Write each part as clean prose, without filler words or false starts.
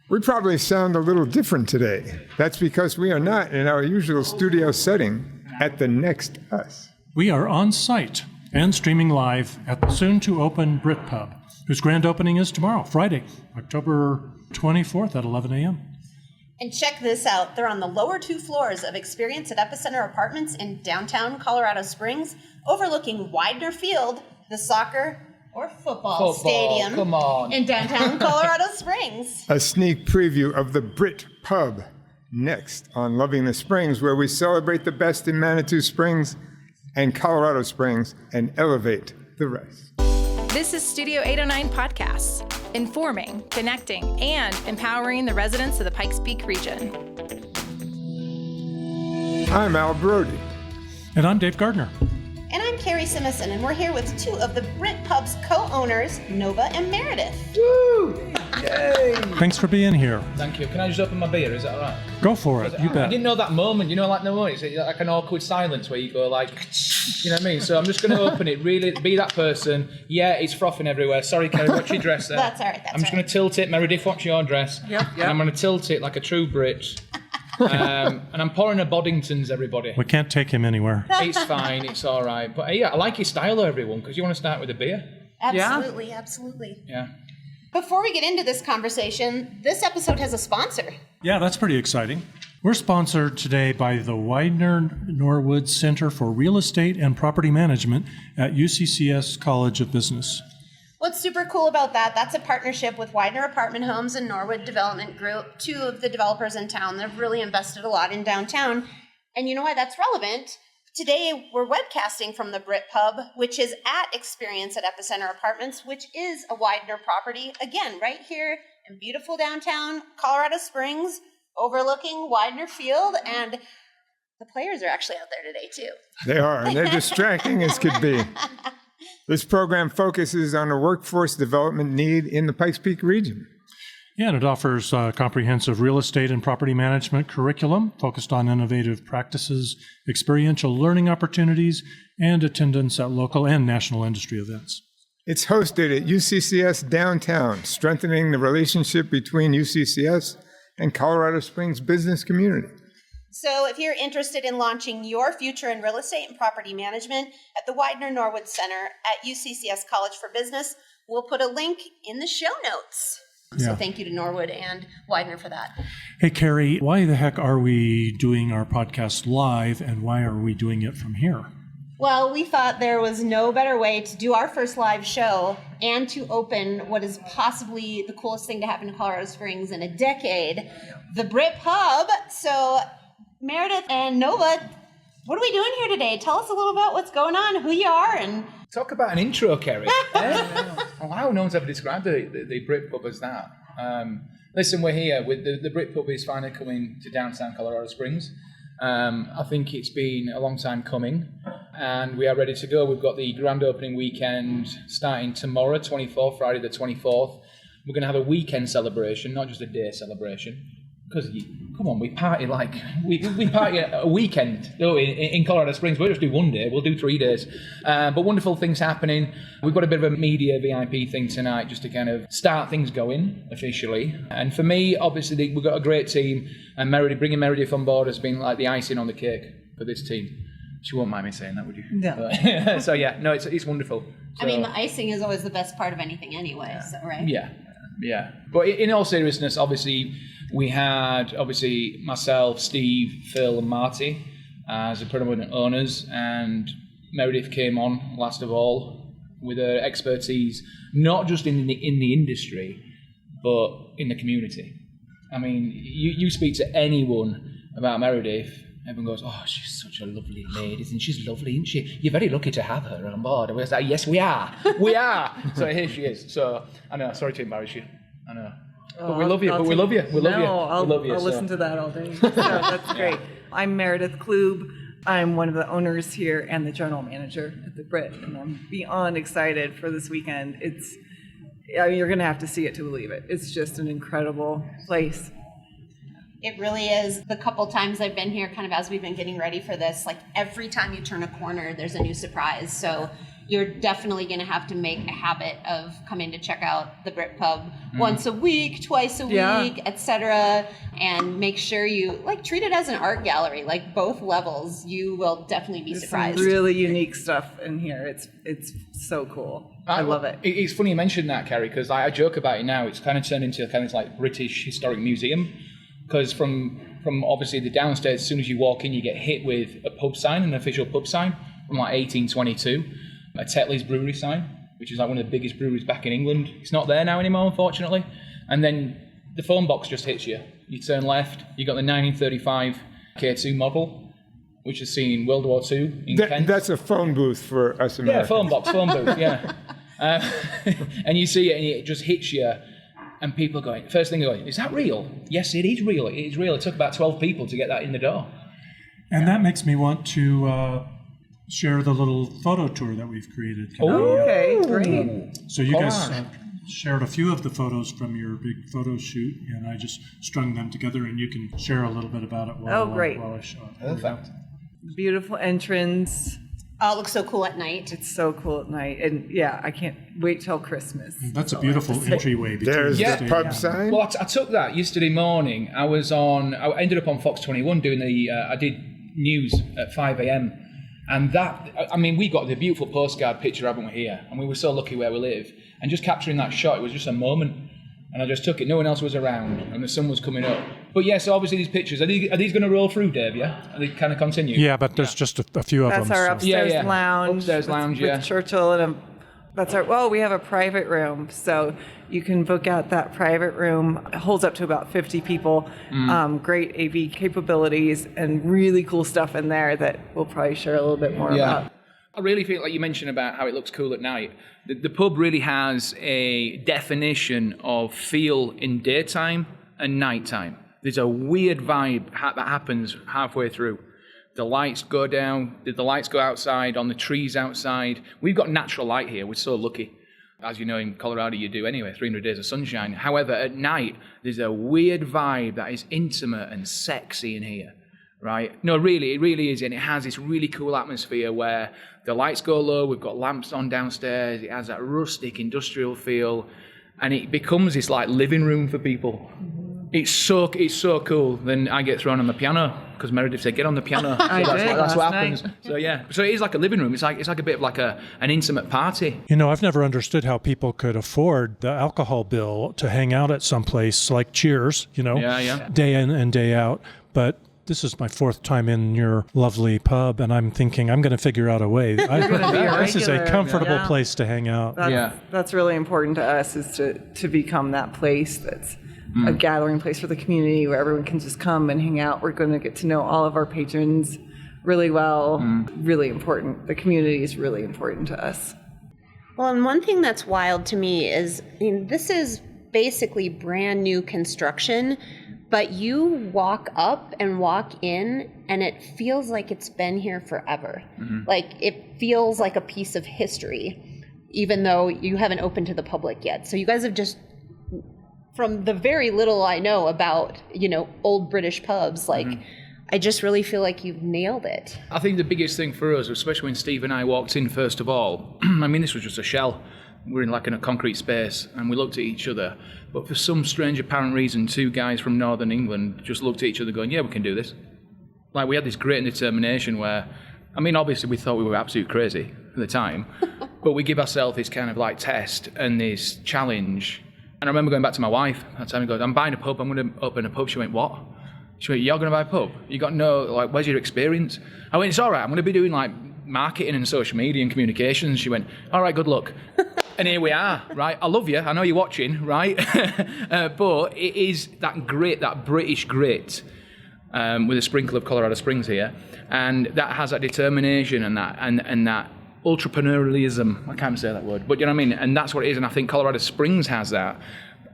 We probably sound a little different today. That's because we are not in our usual studio setting at the Next Us. We are on site and streaming live at the soon-to-open Brit Pub, whose grand opening is tomorrow, Friday, October 24th at 11 a.m. And check this out. They're on the lower 2 floors of Experience at Epicenter Apartments in downtown Colorado Springs, overlooking Weidner Field, the soccer or football stadium in downtown Colorado Springs. A sneak preview of the Brit Pub next on Loving the Springs, where we celebrate the best in Manitou Springs and Colorado Springs and elevate the rest. This is Studio 809 Podcasts, informing, connecting, and empowering the residents of the Pikes Peak region. I'm Al Brody. And I'm Dave Gardner. And I'm Carrie Simison, and we're here with 2 of the Brit Pub's co-owners, Nova and Meredith. Woo! Yay! Thanks for being here. Thank you. Can I just open my beer? Is that all right? Go for it. You bet. I didn't know that moment. You know, like no moment. It's like an awkward silence where you go like, you know what I mean? So I'm just going to open it. Really, be that person. Yeah, it's frothing everywhere. Sorry, Kerry, watch your dress there. That's all right. I'm just going to tilt it. Meredith, watch your dress. Yep. And I'm going to tilt it like a true Brit. And I'm pouring a Boddingtons, everybody. We can't take him anywhere. It's fine. It's all right. But yeah, I like your style, though, everyone, because you want to start with a beer. Absolutely, absolutely. Yeah. Before we get into this conversation, this episode has a sponsor. Yeah, that's pretty exciting. We're sponsored today by the Weidner Norwood Center for Real Estate and Property Management at UCCS College of Business. What's super cool about that, that's a partnership with Weidner Apartment Homes and Norwood Development Group, 2 of the developers in town. They've really invested a lot in downtown. And you know why that's relevant? Today, we're webcasting from the Brit Pub, which is at Experience at Epicenter Apartments, which is a Weidner property. Again, right here in beautiful downtown Colorado Springs, overlooking Weidner Field. And the players are actually out there today, too. They are, and they're distracting as could be. This program focuses on a workforce development need in the Pikes Peak region. Yeah, and it offers a comprehensive real estate and property management curriculum focused on innovative practices, experiential learning opportunities, and attendance at local and national industry events. It's hosted at UCCS downtown, strengthening the relationship between UCCS and Colorado Springs business community. So if you're interested in launching your future in real estate and property management at the Weidner Norwood Center at UCCS College for Business, we'll put a link in the show notes. Yeah. So thank you to Norwood and Weidner for that. Hey, Carrie, why the heck are we doing our podcast live, and why are we doing it from here? Well, we thought there was no better way to do our first live show and to open what is possibly the coolest thing to happen in Colorado Springs in a decade, the Brit Pub. So Meredith and Nova, what are we doing here today? Tell us a little about what's going on, who you are, and... Talk about an intro, Kerry. Wow, no one's ever described the Brit Pub as that. Listen, we're here. With the Brit Pub is finally coming to downtown Colorado Springs. I think it's been a long time coming, and we are ready to go. We've got the grand opening weekend starting tomorrow, 24th, Friday the 24th. We're going to have a weekend celebration, not just a day celebration. Because, come on, we party like, we party a weekend in Colorado Springs. We'll just do one day, we'll do 3 days. But wonderful things happening. We've got a bit of a media VIP thing tonight just to kind of start things going officially. And for me, obviously, we've got a great team. And bringing Meredith on board has been like the icing on the cake for this team. She won't mind me saying that, would you? No. So yeah, no, it's wonderful. So, I mean, the icing is always the best part of anything anyway, so, right? Yeah. But in all seriousness, obviously, we had, myself, Steve, Phil, and Marty as the predominant owners, and Meredith came on last of all with her expertise, not just in the industry, but in the community. I mean, you speak to anyone about Meredith, everyone goes, oh, she's such a lovely lady, isn't she? She's lovely, isn't she? You're very lucky to have her on board. And we're like, yes, we are. We are. So here she is. So, I know, sorry to embarrass you. I know. But we love you. I'll listen to that all day. So that's great. I'm Meredith Klube. I'm one of the owners here and the general manager at the Brit, and I'm beyond excited for this weekend. You're going to have to see it to believe it. It's just an incredible place. It really is. The couple times I've been here, kind of as we've been getting ready for this, like every time you turn a corner, there's a new surprise. So you're definitely going to have to make a habit of coming to check out the Brit Pub once a week, twice a week, etc. And make sure you treat it as an art gallery, like both levels. You will definitely be surprised. Some really unique stuff in here. It's so cool. I love it. It's funny you mentioned that, Kerry, because I joke about it now. It's kind of turned into a kind of like British historic museum, because from obviously the downstairs, as soon as you walk in, you get hit with a pub sign, an official pub sign from like 1822. A Tetley's brewery sign, which is like one of the biggest breweries back in England. It's not there now anymore, unfortunately. And then the phone box just hits you. You turn left, you got the 1935 K2 model, which is seen World War II in Kent. That's a phone booth for us Americans. Yeah, phone booth, yeah. And you see it and it just hits you, and people going, first thing they're going, is that real? Yes, it is real. It is real. It took about 12 people to get that in the door. And that makes me want to share the little photo tour that we've created. Okay, great. So you guys shared a few of the photos from your big photo shoot, and I just strung them together, and you can share a little bit about it while I show it. Perfect. Beautiful entrance. Oh, it looks so cool at night. It's so cool at night. And yeah, I can't wait till Christmas. That's a beautiful entryway. There's the pub sign. Well, I took that yesterday morning. I ended up on Fox 21 doing I did news at 5 a.m. And that, I mean, we got the beautiful postcard picture, haven't we, here? And we were so lucky where we live. And just capturing that shot, it was just a moment. And I just took it. No one else was around, and the sun was coming up. But yeah, so obviously these pictures, are these going to roll through, Dave, yeah? Are they kind of continue? Yeah, but there's just a few of them. That's our upstairs lounge. Upstairs lounge, with Churchill and we have a private room, so you can book out that private room. It holds up to about 50 people. Great AV capabilities and really cool stuff in there that we'll probably share a little bit more about. I really feel like you mentioned about how it looks cool at night. The pub really has a definition of feel in daytime and nighttime. There's a weird vibe that happens halfway through. The lights go down, the lights go outside, on the trees outside. We've got natural light here. We're so lucky. As you know, in Colorado you do anyway, 300 days of sunshine. However, at night, there's a weird vibe that is intimate and sexy in here, right? No, really, it really is. And it has this really cool atmosphere where the lights go low, we've got lamps on downstairs, it has that rustic industrial feel, and it becomes this like living room for people. It's so cool. Then I get thrown on the piano because Meredith said, "Get on the piano." So that's what happens. So yeah, so it is like a living room. It's like a bit of like an intimate party. You know, I've never understood how people could afford the alcohol bill to hang out at some place like Cheers. You know, day in and day out. But this is my fourth time in your lovely pub, and I'm thinking I'm going to figure out a way. This is a comfortable place to hang out. That's really important to us, is to become that place that's a gathering place for the community where everyone can just come and hang out. We're going to get to know all of our patrons really well. Really important. The community is really important to us. Well, and one thing that's wild to me is, this is basically brand new construction, but you walk up and walk in and it feels like it's been here forever. Like it feels like a piece of history, even though you haven't opened to the public yet. So you guys have just, from the very little I know about, old British pubs, I just really feel like you've nailed it. I think the biggest thing for us, especially when Steve and I walked in first of all, I mean, this was just a shell. We're in a concrete space, and we looked at each other. But for some strange apparent reason, two guys from Northern England just looked at each other going, yeah, we can do this. We had this great determination where, I mean, obviously we thought we were absolutely crazy at the time, but we give ourselves this kind of test and this challenge. And I remember going back to my wife that time and going, I'm buying a pub, I'm going to open a pub. She went, what? She went, you're going to buy a pub? You got no, where's your experience? I went, it's all right, I'm going to be doing marketing and social media and communications. She went, all right, good luck. And here we are, right? I love you, I know you're watching, right? But it is that grit, that British grit, with a sprinkle of Colorado Springs here, and that has that determination and that entrepreneurialism. I can't say that word, but you know what I mean? And that's what it is, and I think Colorado Springs has that.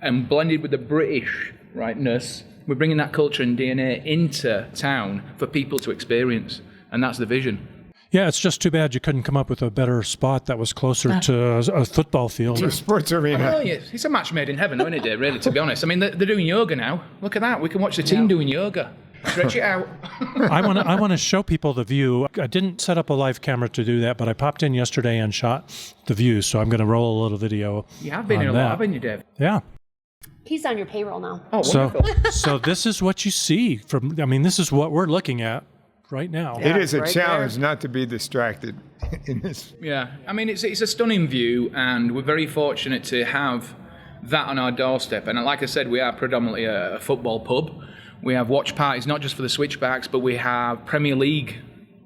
And blended with the British rightness, we're bringing that culture and DNA into town for people to experience, and that's the vision. Yeah, it's just too bad you couldn't come up with a better spot that was closer to a football field. To a sports arena. Oh, yes. It's a match made in heaven, isn't it, Dave, really, to be honest? I mean, they're doing yoga now. Look at that. We can watch the team doing yoga. Stretch it out. I want to show people the view. I didn't set up a live camera to do that, but I popped in yesterday and shot the view, so I'm going to roll a little video. You have been in a that. lot, haven't you, Dave? Yeah. He's on your payroll now. Oh, wonderful. So this is what you see from. I mean, this is what we're looking at right now. It is a right challenge there. not to be distracted in this. Yeah, I mean, it's a stunning view, and we're very fortunate to have that on our doorstep. And like I said, we are predominantly a football pub. We have watch parties, not just for the Switchbacks, but we have Premier League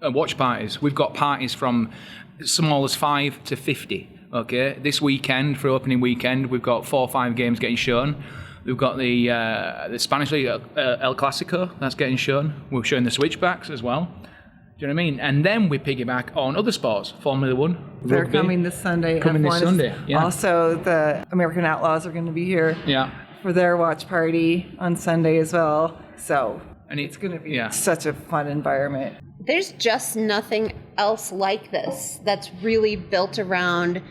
watch parties. We've got parties from as small as 5 to 50. Okay, this weekend, for opening weekend, we've got 4 or 5 games getting shown. We've got the Spanish League, El Clasico, that's getting shown. We're showing the Switchbacks as well. Do you know what I mean? And then we piggyback on other sports, Formula One. They're rugby. coming this Sunday. Coming this F1 is Sunday, yeah. Also, the American Outlaws are going to be here Yeah. for their watch party on Sunday as well. So And it's going to be yeah. such a fun environment. There's just nothing else like this that's really built around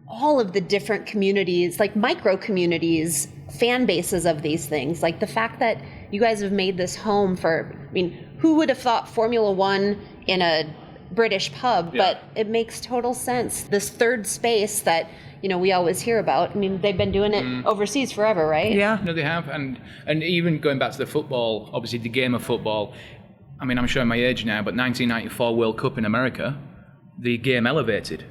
all of the different communities, like micro communities, fan bases of these things. Like the fact that you guys have made this home for, I mean, who would have thought Formula One in a British pub? Yeah. But it makes total sense. This third space that, you know, we always hear about. I mean, they've been doing it overseas forever, right? Yeah. No, they have. And even going back to the football, obviously the game of football, I mean, I'm showing my age now, but 1994 World Cup in America, the game elevated.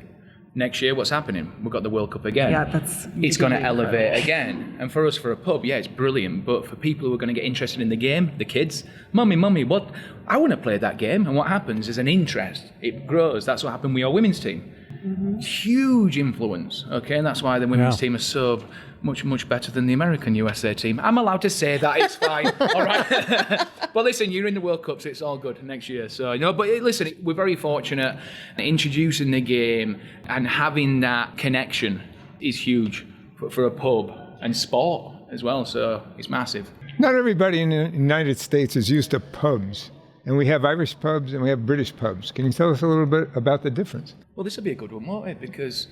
Next year, what's happening? We've got the World Cup again. Yeah, that's It's going to incredible. elevate again. And for us, for a pub, yeah, it's brilliant. But for people who are going to get interested in the game, the kids, mummy, what? I want to play that game. And what happens is an interest. It grows. That's what happened with your women's team. Huge influence, okay? And that's why the women's team is so much better than the American USA team. I'm allowed to say that, it's fine, all right? But listen, you're in the World Cup, so it's all good next year. So, you know, but listen, we're very fortunate. Introducing the game and having that connection is huge for a pub and sport as well, so it's massive. Not everybody in the United States is used to pubs. And we have Irish pubs and we have British pubs. Can you tell us a little bit about the difference? Well, this will be a good one, won't it? Because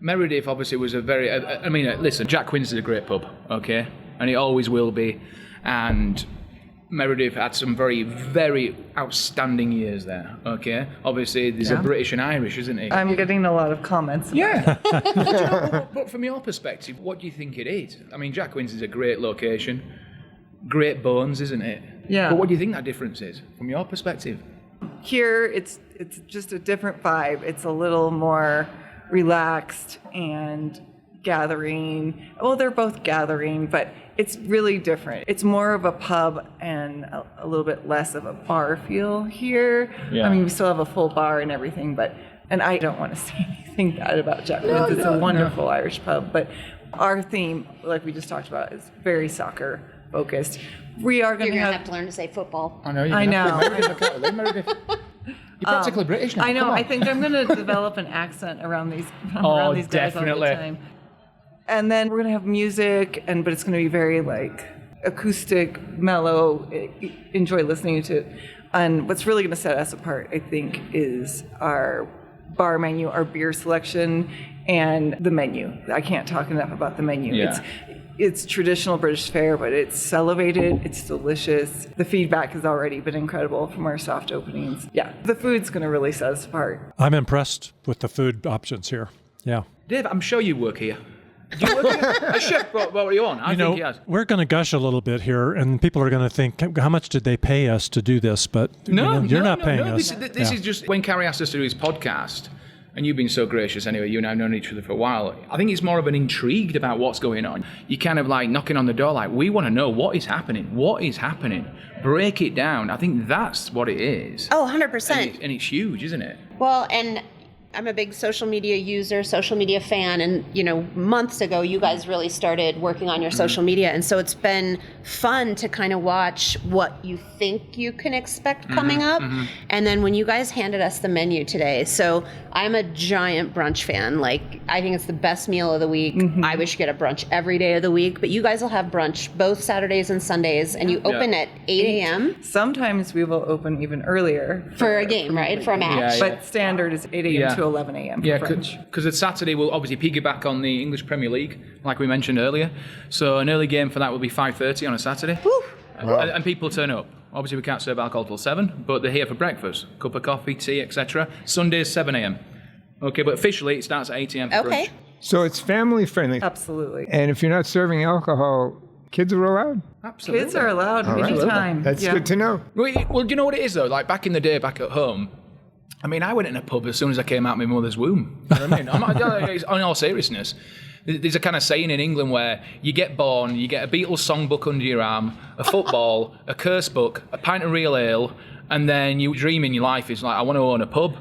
Meredith obviously was a very... I mean, listen, Jack Quinn's is a great pub, okay? And it always will be. And Meredith had some very, very outstanding years there, okay? Obviously, there's a British and Irish, isn't he? I'm getting a lot of comments. Yeah. But, you know, but from your perspective, what do you think it is? I mean, Jack Quinn's is a great location. Great bones, isn't it? Yeah. But what do you think that difference is, from your perspective? Here, it's just a different vibe. It's a little more relaxed and gathering. Well, they're both gathering, but it's really different. It's more of a pub and a little bit less of a bar feel here. Yeah. I mean, we still have a full bar and everything, and I don't want to say anything bad about Jack Quinn's. It's a wonderful Irish pub, but our theme, like we just talked about, is very soccer focused. We are going You're to going to have have to learn to say football. I know. You're I know. Meredith. You're practically British now. I know. Come on. I think I'm going to develop an accent around these guys all definitely. the time. And then we're going to have music, but it's going to be very like acoustic, mellow. Enjoy listening to it. And what's really going to set us apart, I think, is our bar menu, our beer selection, and the menu. I can't talk enough about the menu. Yeah. It's traditional British fare, but it's elevated, it's delicious. The feedback has already been incredible from our soft openings. Yeah, the food's going to really set us apart. I'm impressed with the food options here. Yeah. Dave, I'm sure you work here. Do you work here? A chef, what were you on? I think he has. We're going to gush a little bit here, and people are going to think, how much did they pay us to do this? But you're not paying us. This is just, when Carrie asked us to do his podcast, and you've been so gracious anyway, you and I have known each other for a while, I think it's more of an intrigued about what's going on. You're kind of like knocking on the door like, we want to know what is happening. What is happening? Break it down. I think that's what it is. Oh, 100%. And it's huge, isn't it? Well, and I'm a big social media user, social media fan, and months ago you guys really started working on your social media, and so it's been fun to kind of watch what you think you can expect coming up. And then when you guys handed us the menu today, so I'm a giant brunch fan. Like, I think it's the best meal of the week. I wish you get a brunch every day of the week, but you guys will have brunch both Saturdays and Sundays, and you open at 8 a.m. Sometimes we will open even earlier. for a game, right? For a match. But standard is 8 a.m. to 11 a.m. Yeah, for brunch. because it's Saturday, we'll obviously piggyback on the English Premier League, like we mentioned earlier. So an early game for that will be 5:30 on a Saturday. Woo. And people turn up. Obviously, we can't serve alcohol till 7, but they're here for breakfast. Cup of coffee, tea, etc. Sundays, 7 a.m. Okay, but officially, it starts at 8 a.m. for Okay. brunch. So it's family friendly. Absolutely. And if you're not serving alcohol, kids are allowed? Absolutely. Kids are allowed right. anytime. That's Yeah. good to know. Well, do you know what it is, though? Like, back in the day, back at home, I mean, I went in a pub as soon as I came out of my mother's womb. You know what I mean? In all seriousness, there's a kind of saying in England where you get born, you get a Beatles songbook under your arm, a football, a curse book, a pint of real ale, and then you dream in your life is like, I want to own a pub.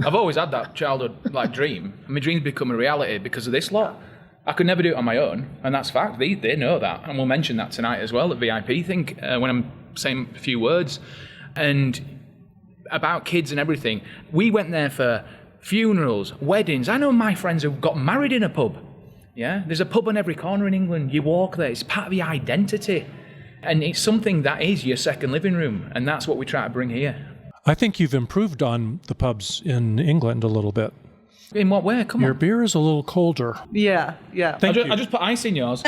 I've always had that childhood dream, and my dreams become a reality because of this lot. I could never do it on my own, and that's fact. They know that, and we'll mention that tonight as well, the VIP thing, when I'm saying a few words. And about kids and everything, we went there for funerals, weddings. I know my friends who got married in a pub. Yeah, there's a pub on every corner in England. You walk there, it's part of your identity. And it's something that is your second living room, and that's what we try to bring here. I think you've improved on the pubs in England a little bit. In what way? Come Your on. beer is a little colder. Yeah. Thank you. I just put ice in yours.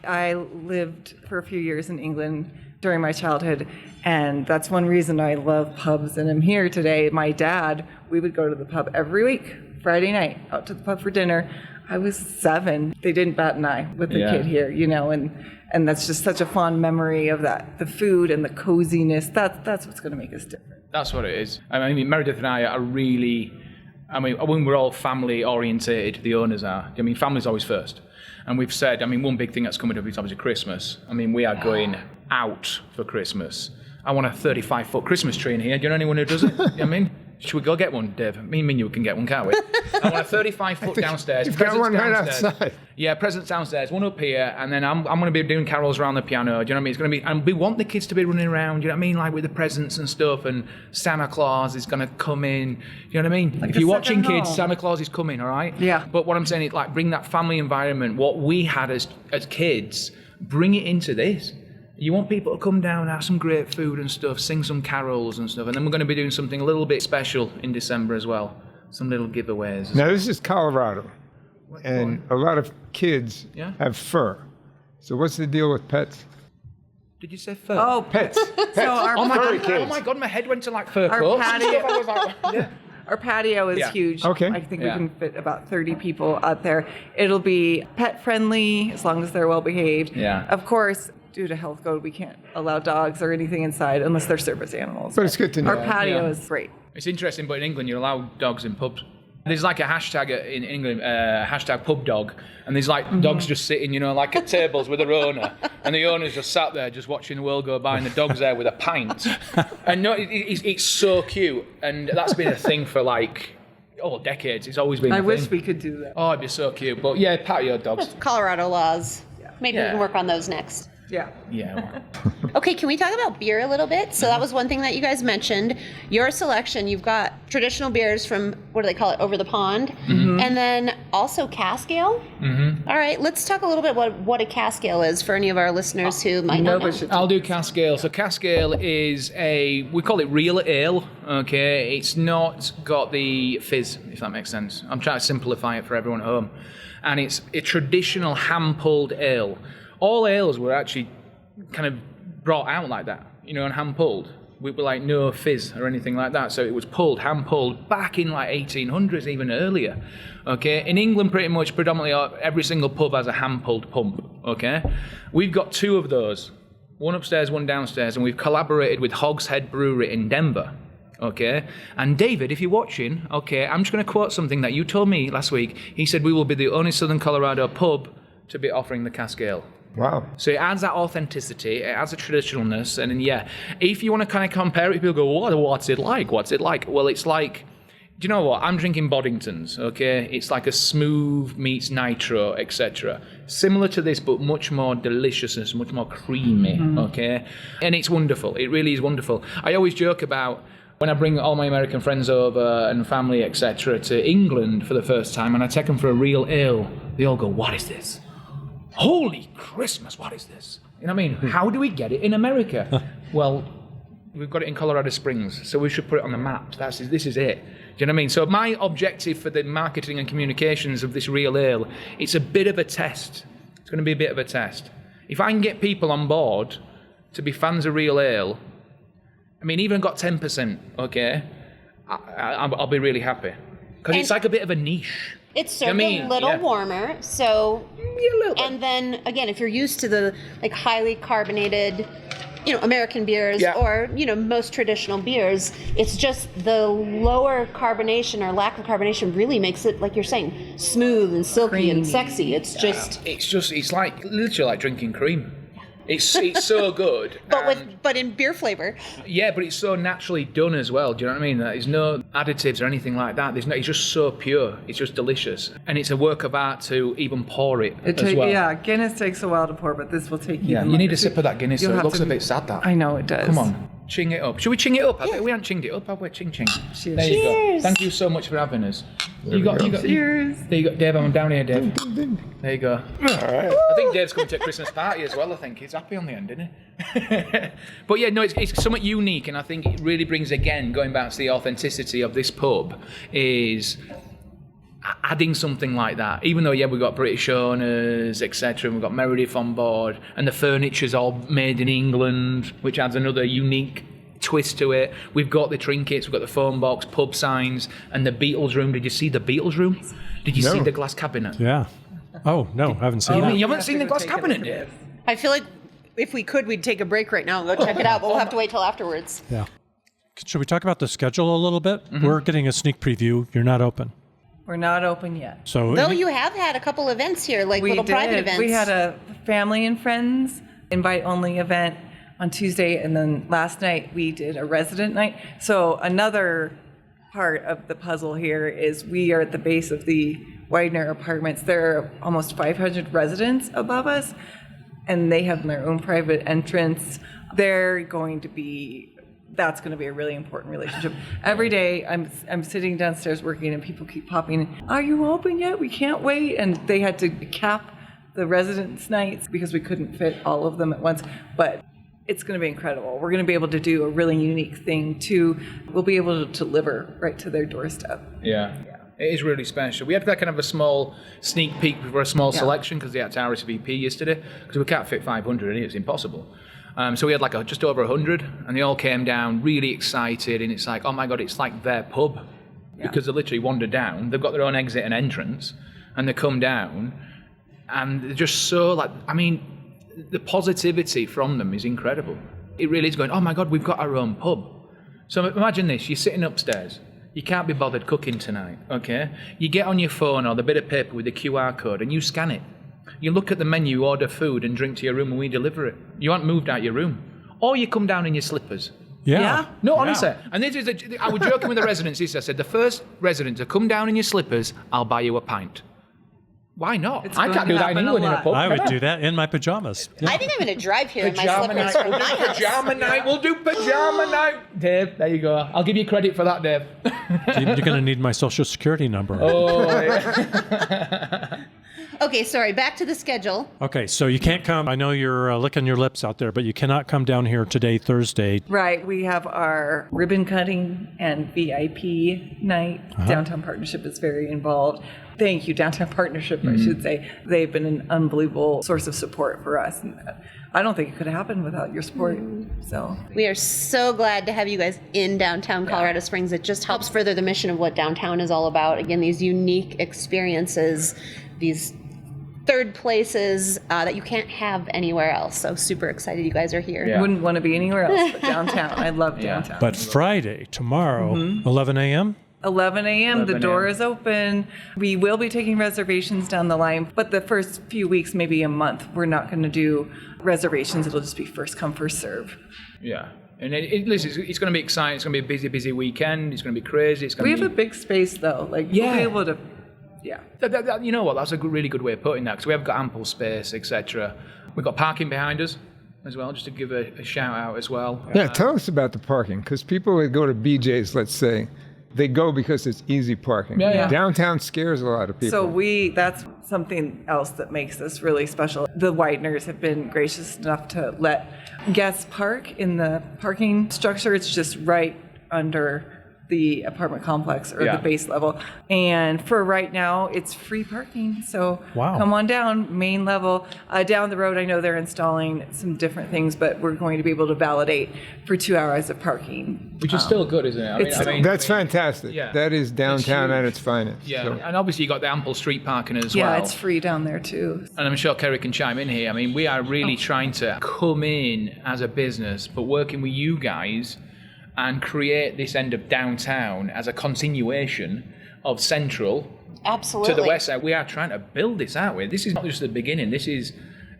I lived for a few years in England during my childhood, and that's one reason I love pubs and I'm here today. My dad, we would go to the pub every week, Friday night, out to the pub for dinner. I was 7. They didn't bat an eye with the kid here, and that's just such a fond memory of that. The food and the coziness, that's what's going to make us different. That's what it is. I mean, Meredith and I are really, when we're all family orientated, the owners are. I mean, family's always first. And we've said, one big thing that's coming up is obviously Christmas. I mean, we are going out for Christmas. I want a 35-foot Christmas tree in here. Do you know anyone who does it? You know what I mean? Should we go get one, Dave? Me and you can get one, can't we? I want a 35-foot downstairs. You've got one right downstairs. outside. Yeah, presents downstairs, one up here, and then I'm going to be doing carols around the piano. Do you know what I mean? It's going to be, and we want the kids to be running around. Do you know what I mean? Like with the presents and stuff, and Santa Claus is going to come in. Do you know what I mean? Like if you're a watching second kids, home. Santa Claus is coming. All right. Yeah. But what I'm saying is, bring that family environment, what we had as kids, bring it into this. You want people to come down, have some great food and stuff, sing some carols and stuff, and then we're going to be doing something a little bit special in December as well. Some little giveaways. Now, this is Colorado, and a lot of kids have fur. So what's the deal with pets? Did you say fur? Oh, Pets. so our Oh my kids. god, my head went to fur Our coats. patio- I was like, yeah. Our patio is Yeah. huge. Okay. I think Yeah. we can fit about 30 people out there. It'll be pet friendly as long as they're well behaved. Yeah. Of course, due to health code, we can't allow dogs or anything inside unless they're service animals. But it's good to know. Our patio Yeah. is great. It's interesting, but in England, you allow dogs in pubs. There's like a hashtag in England, hashtag pub dog, and there's dogs just sitting, at tables with their owner, and the owner's just sat there just watching the world go by, and the dog's there with a pint. And no, it's so cute, and that's been a thing for decades. It's always been. I a wish thing. we could do that. Oh, it'd be so cute. But yeah, patio dogs. Colorado laws. Maybe we Yeah. can work on those next. Yeah. Yeah. Okay, can we talk about beer a little bit? So that was one thing that you guys mentioned. Your selection, you've got traditional beers from, what do they call it, over the pond, and then also cask ale. All right, let's talk a little bit what a cask ale is for any of our listeners who might not know. Nova should. I'll do cask ale. So cask ale is we call it real ale, okay? It's not got the fizz, if that makes sense. I'm trying to simplify it for everyone at home. And it's a traditional hand-pulled ale. All ales were actually kind of brought out like that, and hand-pulled. We were no fizz or anything like that. So it was hand-pulled back in 1800s, even earlier. Okay, in England, pretty much predominantly every single pub has a hand-pulled pump. Okay, we've got 2 of those, one upstairs, one downstairs, and we've collaborated with Hogshead Brewery in Denver. Okay, and David, if you're watching, okay, I'm just going to quote something that you told me last week. He said we will be the only Southern Colorado pub to be offering the cask ale. Wow. So it adds that authenticity, it adds a traditionalness, and then, if you want to kind of compare it, people go, what's it like? What's it like? Well, it's like, do you know what? I'm drinking Boddingtons, okay? It's like a smooth meets nitro, etc. Similar to this, but much more deliciousness, much more creamy, okay? And it's wonderful. It really is wonderful. I always joke about when I bring all my American friends over and family, etc., to England for the first time, and I take them for a real ale, they all go, what is this? Holy Christmas, what is this? You know what I mean? How do we get it in America? Well, we've got it in Colorado Springs, so we should put it on the map. This is it. Do you know what I mean? So my objective for the marketing and communications of this real ale, it's a bit of a test. It's going to be a bit of a test. If I can get people on board to be fans of real ale, I mean, even got 10%, okay, I'll be really happy. Because it's like a bit of a niche. It's served a little warmer, so... And then, again, if you're used to the like highly carbonated, American beers or, most traditional beers, it's just the lower carbonation or lack of carbonation really makes it, like you're saying, smooth and silky creamy and sexy. It's like literally like drinking cream. It's so good. but in beer flavor. Yeah, but it's so naturally done as well. Do you know what I mean? There's no additives or anything like that. It's just so pure. It's just delicious. And it's a work of art to even pour it as well. Yeah, Guinness takes a while to pour, but this will take you. Yeah, you need a sip of that Guinness. So it looks a bit sad, that. I know, it does. Come on. Ching it up. Should we ching it up? We haven't chinged it up, have we? Ching, ching. Cheers. There you go. Thank you so much for having us. Cheers. There you go, Dave. I'm down here, Dave. There you go. All right. I think Dave's coming to a Christmas party as well. I think he's happy on the end, isn't he? But yeah, no, it's somewhat unique, and I think it really brings, again, going back to the authenticity of this pub, is adding something like that. Even though, we've got British owners, etc., and we've got Meredith on board, and the furniture's all made in England, which adds another unique twist to it. We've got the trinkets, we've got the phone box, pub signs, and the Beatles room. Did you see the Beatles room? Did you see the glass cabinet? Yeah. Oh, no, I haven't seen that. You haven't seen the glass cabinet, Dave? I feel like if we could, we'd take a break right now and go check it out, but we'll have to wait till afterwards. Yeah. Should we talk about the schedule a little bit? Mm-hmm. We're getting a sneak preview. You're not open. We're not open yet. So though you have had a couple events here, like little private events. We had a family and friends invite-only event on Tuesday, and then last night we did a resident night. So another part of the puzzle here is we are at the base of the Weidner Apartments. There are almost 500 residents above us, and they have their own private entrance. That's going to be a really important relationship. Every day I'm sitting downstairs working, and people keep popping in, "Are you open yet? We can't wait." And they had to cap the residents' nights because we couldn't fit all of them at once. But it's going to be incredible. We're going to be able to do a really unique thing too. We'll be able to deliver right to their doorstep. Yeah. It is really special. We had that kind of a small sneak peek for a small selection because they had to RSVP yesterday because we can't fit 500 in it. It's impossible. So we had just over 100, and they all came down really excited, and it's like, oh my God, it's like their pub because they literally wander down. They've got their own exit and entrance, and they come down, and they're just so the positivity from them is incredible. It really is going, oh my God, we've got our own pub. So imagine this, you're sitting upstairs, you can't be bothered cooking tonight, okay? You get on your phone or the bit of paper with the QR code and you scan it. You look at the menu, order food and drink to your room and we deliver it. You aren't moved out your room. Or you come down in your slippers. Yeah. No, honestly. And this is I was joking with the residents. I said, the first resident to come down in your slippers, I'll buy you a pint. Why not? I can't do that in England in a pub. I would do that in my pajamas. Yeah. I think I'm going to drive here in my slippers from my house. Pajama night. We'll do pajama night. Dave, there you go. I'll give you credit for that, Dave. You're going to need my social security number. Oh, yeah. Okay, sorry, back to the schedule. Okay, so you can't come. I know you're licking your lips out there, but you cannot come down here today, Thursday. Right, we have our ribbon cutting and VIP night. Downtown Partnership is very involved. Thank you, Downtown Partnership, I should say. They've been an unbelievable source of support for us. And I don't think it could happen without your support. So we are so glad to have you guys in downtown Colorado Springs. It just helps further the mission of what downtown is all about. Again, these unique experiences, these third places that you can't have anywhere else. So super excited you guys are here. Yeah. Wouldn't want to be anywhere else but downtown. I love downtown. But Friday, tomorrow, 11 a.m.? 11 a.m. The door is open. We will be taking reservations down the line, but the first few weeks, maybe a month, we're not going to do reservations. It'll just be first come, first serve. Yeah. And listen, it's going to be exciting. It's going to be a busy, busy weekend. It's going to be crazy. We have a big space, though. We'll be able to... Yeah. You know what? That's a really good way of putting that because we have got ample space, etc. We've got parking behind us as well, just to give a shout out as well. Yeah, tell us about the parking because people that go to BJ's, let's say, they go because it's easy parking. Yeah. Downtown scares a lot of people. So that's something else that makes this really special. The Weidners have been gracious enough to let guests park in the parking structure. It's just right under the apartment complex or the base level. And for right now, it's free parking. So come on down, main level. Down the road, I know they're installing some different things, but we're going to be able to validate for 2 hours of parking. Which is still good, isn't it? That's fantastic. Yeah. That is downtown at its finest. Yeah, So. and obviously you got the ample street parking as well. Yeah, it's free down there too. And I'm sure Kerry can chime in here. I mean, we are really trying to come in as a business, but working with you guys and create this end of downtown as a continuation of Central Absolutely. to the west side. We are trying to build this out. This is not just the beginning. This is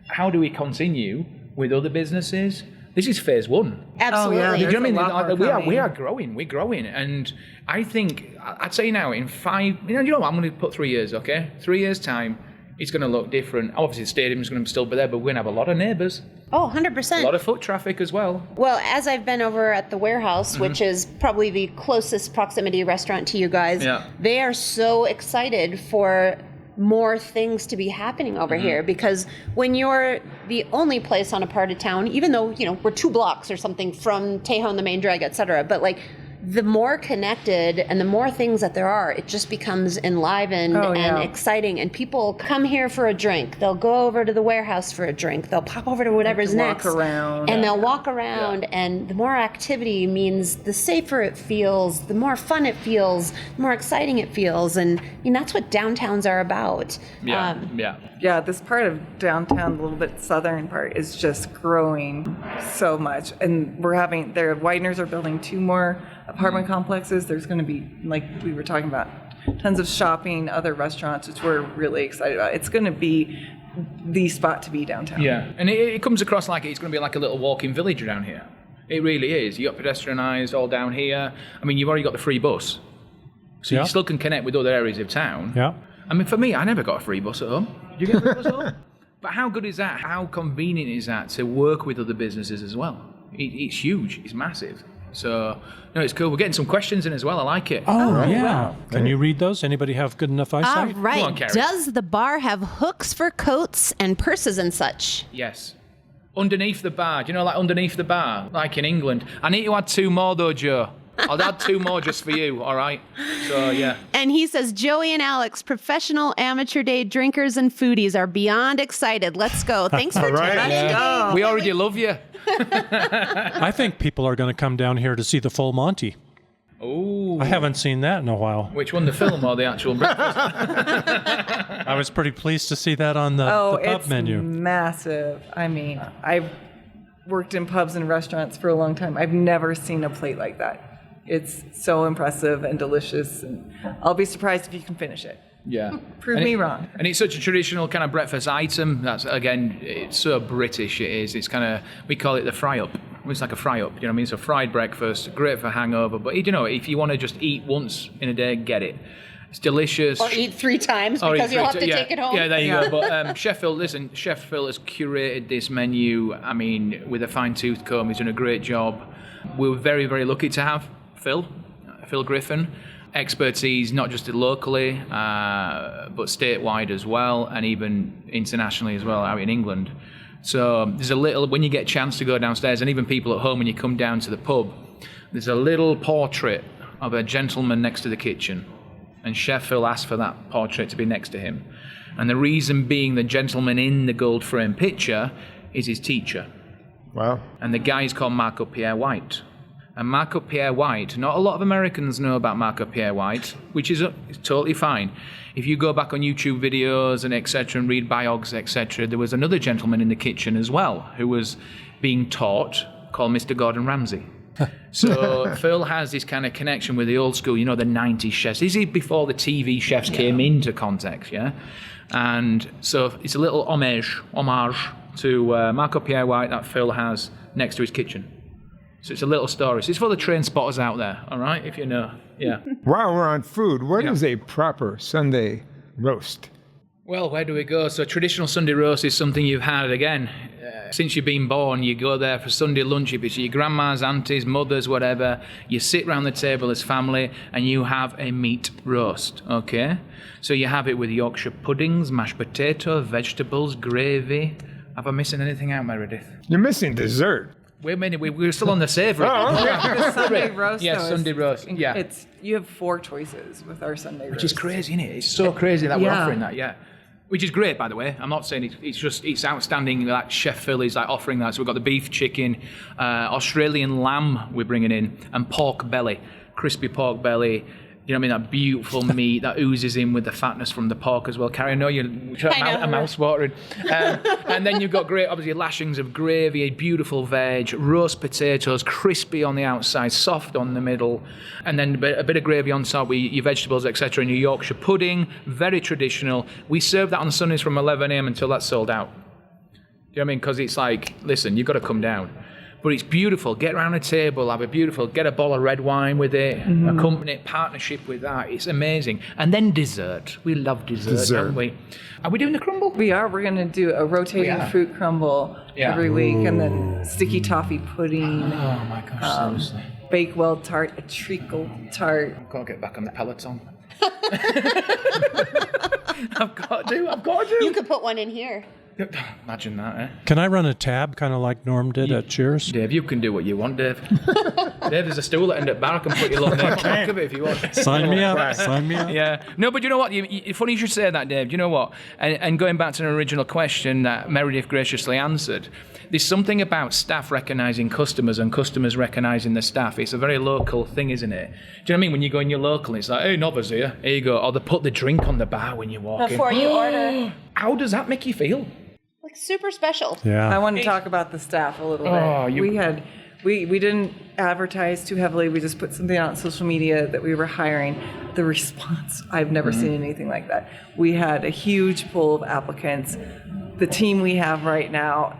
how do we continue with other businesses? This is phase one. Absolutely. Oh, yeah, You know what I mean? There's a lot more We are growing. We're growing, and I think I'd say now in 5. You know what? I'm going to put 3 years. Okay, 3 years time, it's going to look different. Obviously, the stadium's going to still be there, but we're going to have a lot of neighbours, Oh, a 100%. lot of foot traffic as well. Well, as I've been over at the warehouse, which is probably the closest proximity restaurant to you guys, they are so excited for more things to be happening over here, because when you're the only place on a part of town, even though, you know, we're 2 blocks or something from Tejon, the main drag, et cetera, but like the more connected and the more things that there are, it just becomes enlivened and exciting. And people come here for a drink. They'll go over to the warehouse for a drink. They'll pop over to whatever's next. Walk around. And they'll walk around. And the more activity means the safer it feels, the more fun it feels, the more exciting it feels. And I mean, that's what downtowns are about. Yeah, this part of downtown, a little bit southern part, is just growing so much. And we're having, their Weidners are building 2 more apartment complexes. There's going to be, like we were talking about, tons of shopping, other restaurants, which we're really excited about. It's going to be the spot to be downtown. Yeah, and it comes across like it's going to be like a little walking village down here. It really is. You got pedestrianised all down here. I mean, you've already got the free bus, so you still can connect with other areas of town. Yeah. I mean, for me, I never got a free bus at home. Did you get a free bus at home? But how good is that? How convenient is that to work with other businesses as well? It's huge. It's massive. So, no, it's cool. We're getting some questions in as well. I like it. Oh, yeah. Can you read those? Anybody have good enough All eyesight? right. Come on, Carrie. Does the bar have hooks for coats and purses and such? Yes. Underneath the bar. Do you know, like underneath the bar, like in England? I need to add 2 more, though, Joe. I'll add 2 more just for you, all right? So, yeah. And he says, Joey and Alex, professional amateur day drinkers and foodies, are beyond excited. Let's go. Thanks for tuning in. We already love you. I think people are going to come down here to see the full Monty. Ooh. I haven't seen that in a while. Which one, the film or the actual breakfast? I was pretty pleased to see that on the pub it's menu. Massive. I mean, I've worked in pubs and restaurants for a long time. I've never seen a plate like that. It's so impressive and delicious, and I'll be surprised if you can finish it. Yeah. Prove me wrong. And it's such a traditional kind of breakfast item. That's, again, it's so British it is. It's kind of, we call it the fry-up. It's like a fry-up, you know what I mean? It's a fried breakfast, great for hangover. But, you know, if you want to just eat once in a day, get it. It's delicious. Or eat 3 times because you'll have to take it home. Yeah, there you go. But Chef Phil has curated this menu, I mean, with a fine-tooth comb. He's done a great job. We're very, very lucky to have Phil Griffin. Expertise not just locally, but statewide as well, and even internationally as well, out in England. So there's a little, when you get a chance to go downstairs, and even people at home, when you come down to the pub, there's a little portrait of a gentleman next to the kitchen. And Chef Phil asked for that portrait to be next to him. And the reason being the gentleman in the gold frame picture is his teacher. Wow. And the guy is called Marco Pierre White. And Marco Pierre White, not a lot of Americans know about Marco Pierre White, which is totally fine. If you go back on YouTube videos and etc. and read biogs, etc., there was another gentleman in the kitchen as well who was being taught, called Mr. Gordon Ramsay. So Phil has this kind of connection with the old school, you know, the 90s chefs. This is before the TV chefs came into context, yeah? And so it's a little homage to Marco Pierre White that Phil has next to his kitchen. So it's a little story. So it's for the train spotters out there, all right, if you know. Yeah. While we're on food, what is a proper Sunday roast? Well, where do we go? So traditional Sunday roast is something you've had, again, since you've been born. You go there for Sunday lunch, if it's your grandma's, aunties, mothers, whatever. You sit round the table as family and you have a meat roast, okay? So you have it with Yorkshire puddings, mashed potato, vegetables, gravy. Have I missing anything out, Meredith? You're missing dessert. We're still on the savoury. The Sunday roast. Yeah, though, is Sunday roast. Yeah. You have 4 choices with our Sunday roast. Which is crazy, isn't it? It's so crazy that we're offering that, yeah. Which is great, by the way. I'm not saying it's outstanding. Like Chef Phil is like offering that. So we've got the beef, chicken, Australian lamb we're bringing in, and pork belly, crispy pork belly. You know what I mean? That beautiful meat that oozes in with the fatness from the pork as well. Carrie, I know you're mouth watering. And then you've got great, obviously, lashings of gravy, a beautiful veg, roast potatoes, crispy on the outside, soft on the middle, and then a bit of gravy on top with your vegetables, etc. And your Yorkshire pudding, very traditional. We serve that on Sundays from 11 a.m. until that's sold out. Do you know what I mean? Because it's like, listen, you've got to come down. But it's beautiful. Get around a table, get a bottle of red wine with it, accompany it, partnership with that. It's amazing. And then dessert. We love dessert, don't we? Are we doing the crumble? We are. We're going to do a rotating fruit crumble every week, and then sticky toffee pudding. Oh my gosh, seriously. Bakewell tart, a treacle tart. I've got to get back on the Peloton. I've got to. You could put one in here. Imagine that, eh? Can I run a tab, kind of like Norm did at Cheers? Dave, you can do what you want, Dave. Dave, there's a stool at end up back and put your little name on the back of it if you want. Sign me up. Sign me up. Yeah. No, but you know what? Funny you should say that, Dave. You know what? And going back to an original question that Meredith graciously answered, there's something about staff recognising customers and customers recognising the staff. It's a very local thing, isn't it? Do you know what I mean? When you go in your local, it's like, hey, Nova's here. Here you go. Or they put the drink on the bar when you walk in. Before you order. How does that make you feel? Like super special. Yeah. I want to talk about the staff a little bit. We didn't advertise too heavily. We just put something out on social media that we were hiring. The response, I've never seen anything like that. We had a huge pool of applicants. The team we have right now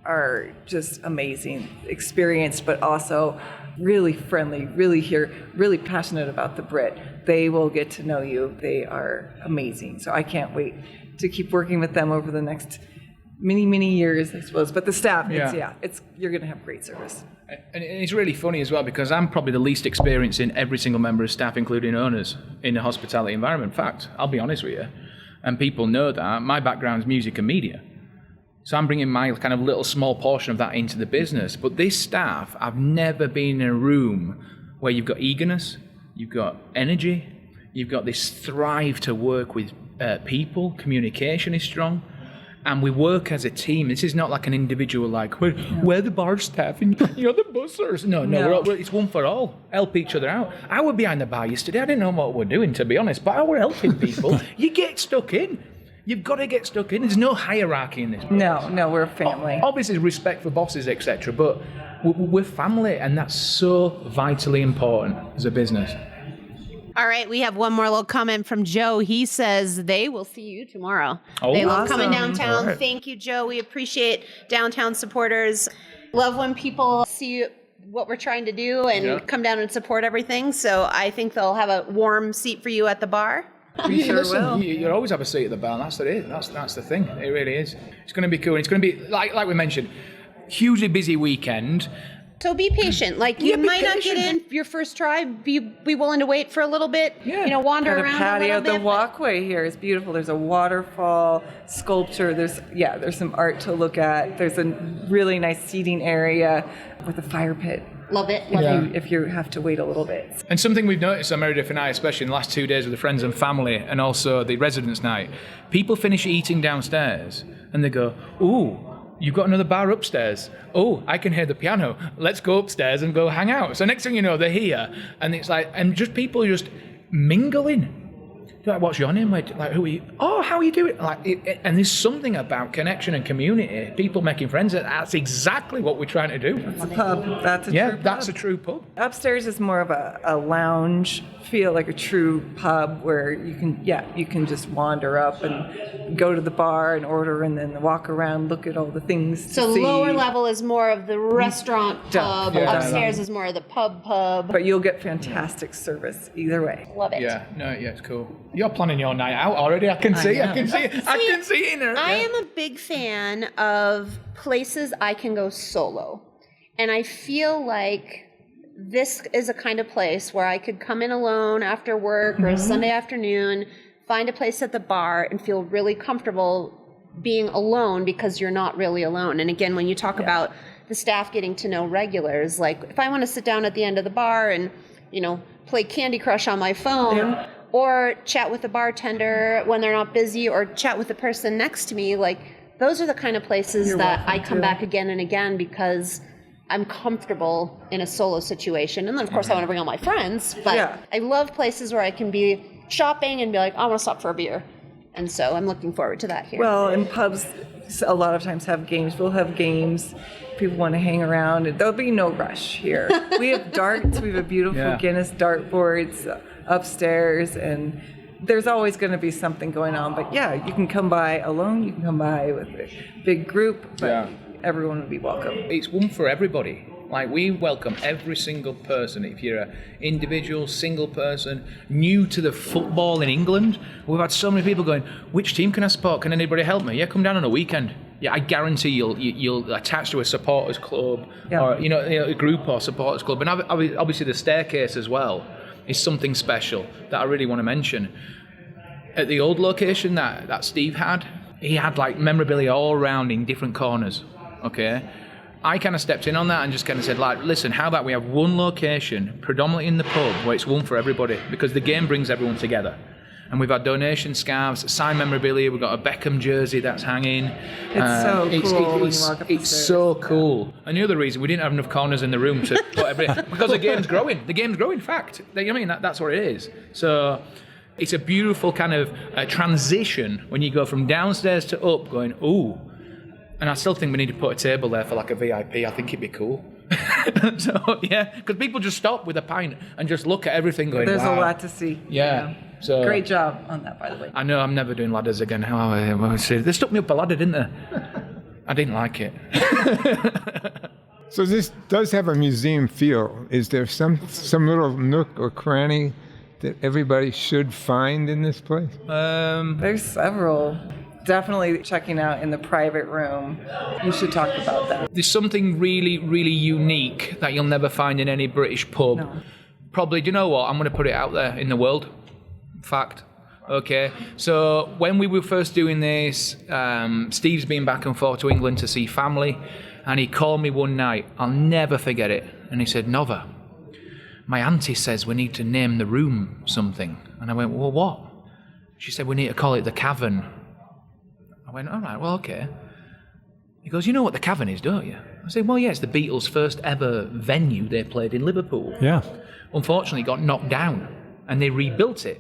are just amazing, experienced, but also really friendly, really passionate about the Brit. They will get to know you. They are amazing. So I can't wait to keep working with them over the next many years, I suppose. But the staff, you're going to have great service. And it's really funny as well, because I'm probably the least experienced in every single member of staff, including owners, in the hospitality environment. In fact, I'll be honest with you, and people know that, my background is music and media. So I'm bringing my kind of little small portion of that into the business. But this staff, I've never been in a room where you've got eagerness, you've got energy, you've got this thrive to work with people, communication is strong, and we work as a team. This is not like an individual, like, we're the bar staff and you're the bussers. No. It's one for all. Help each other out. I was behind the bar yesterday. I didn't know what we're doing, to be honest, but I were helping people. You get stuck in. You've got to get stuck in. There's no hierarchy in this place. No, we're a family. Obviously, respect for bosses, etc., but we're family, and that's so vitally important as a business. All right, we have one more little comment from Joe. He says they will see you tomorrow. Oh, they love coming awesome. downtown. Right. Thank you, Joe. We appreciate downtown supporters. Love when people see what we're trying to do and come down and support everything. So I think they'll have a warm seat for you at the bar. We sure will. You always have a seat at the bar. That's it. That's the thing. It really is. It's going to be cool. It's going to be like we mentioned, hugely busy weekend. So be patient. Like you might not get in your first try. Be willing to wait for a little bit. Yeah. Wander The around patio, a little bit. the walkway here is beautiful. There's a waterfall, sculpture. There's some art to look at. There's a really nice seating area with a fire pit. Love it. If you have to wait a little bit. And something we've noticed, Meredith and I, especially in the last 2 days with the friends and family, and also the residents' night, people finish eating downstairs and they go, ooh, you've got another bar upstairs. Oh, I can hear the piano. Let's go upstairs and go hang out. So next thing you know, they're here, and it's like, and just people just mingling. Like, what's your name? Like, who are you? Oh, how are you doing? And there's something about connection and community, people making friends. That's exactly what we're trying to do. It's a pub. That's a true pub. That's a true pub. Upstairs is more of a lounge feel, like a true pub where you can just wander up and go to the bar and order and then walk around, look at all the things So to see. lower level is more of the restaurant pub. Yeah. Upstairs is more of the pub. But you'll get fantastic service either way. Love it. Yeah, it's cool. You're planning your night out already. I can see it in her. I am a big fan of places I can go solo. And I feel like this is a kind of place where I could come in alone after work or a Sunday afternoon, find a place at the bar and feel really comfortable being alone because you're not really alone. And again, when you talk about the staff getting to know regulars. Like if I want to sit down at the end of the bar and, play Candy Crush on my phone or chat with the bartender when they're not busy or chat with the person next to me, like those are the kind of places that I come back again and again because I'm comfortable in a solo situation. And then, of course, I want to bring all my friends. But I love places where I can be shopping and be like, I want to stop for a beer. And so I'm looking forward to that here. Well, and pubs a lot of times have games. We'll have games. People want to hang around. There'll be no rush here. We have darts. We have a beautiful Guinness dartboards upstairs. And there's always going to be something going on. But yeah, you can come by alone. You can come by with a big group. But everyone would be welcome. It's one for everybody. Like, we welcome every single person. If you're an individual, single person, new to the football in England, we've had so many people going, which team can I support? Can anybody help me? Yeah, come down on a weekend. Yeah, I guarantee you'll attach to a supporters club or, a group or supporters club. And obviously the staircase as well is something special that I really want to mention. At the old location that Steve had, he had like memorabilia all around in different corners, okay? I kind of stepped in on that and just kind of said, like, listen, how about we have one location, predominantly in the pub, where it's one for everybody, because the game brings everyone together. And we've had donation scarves, signed memorabilia, we've got a Beckham jersey that's hanging. It's so cool when you walk up the It's stairs. so cool. And the other reason, we didn't have enough corners in the room to put everything, because the game's growing. The game's growing, fact. That's what it is. So it's a beautiful kind of transition when you go from downstairs to up, going, ooh. And I still think we need to put a table there for like a VIP. I think it'd be cool. So, yeah, because people just stop with a pint and just look at everything going, There's wow. a lot to see. Yeah. So Great job on that, by the way. I know I'm never doing ladders again. They stuck me up a ladder, didn't they? I didn't like it. So this does have a museum feel. Is there some little nook or cranny that everybody should find in this place? There's several. Definitely checking out in the private room. You should talk about that. There's something really, really unique that you'll never find in any British pub. No. Probably, do you know what? I'm going to put it out there in the world. Fact. Okay. So when we were first doing this, Steve's been back and forth to England to see family, and he called me one night. I'll never forget it. And he said, Nova, my auntie says we need to name the room something. And I went, well, what? She said, we need to call it the Cavern. I went, all right, well, okay. He goes, you know what the Cavern is, don't you? I said, well, yeah, it's the Beatles' first ever venue they played in Liverpool. Yeah. Unfortunately, it got knocked down, and they rebuilt it.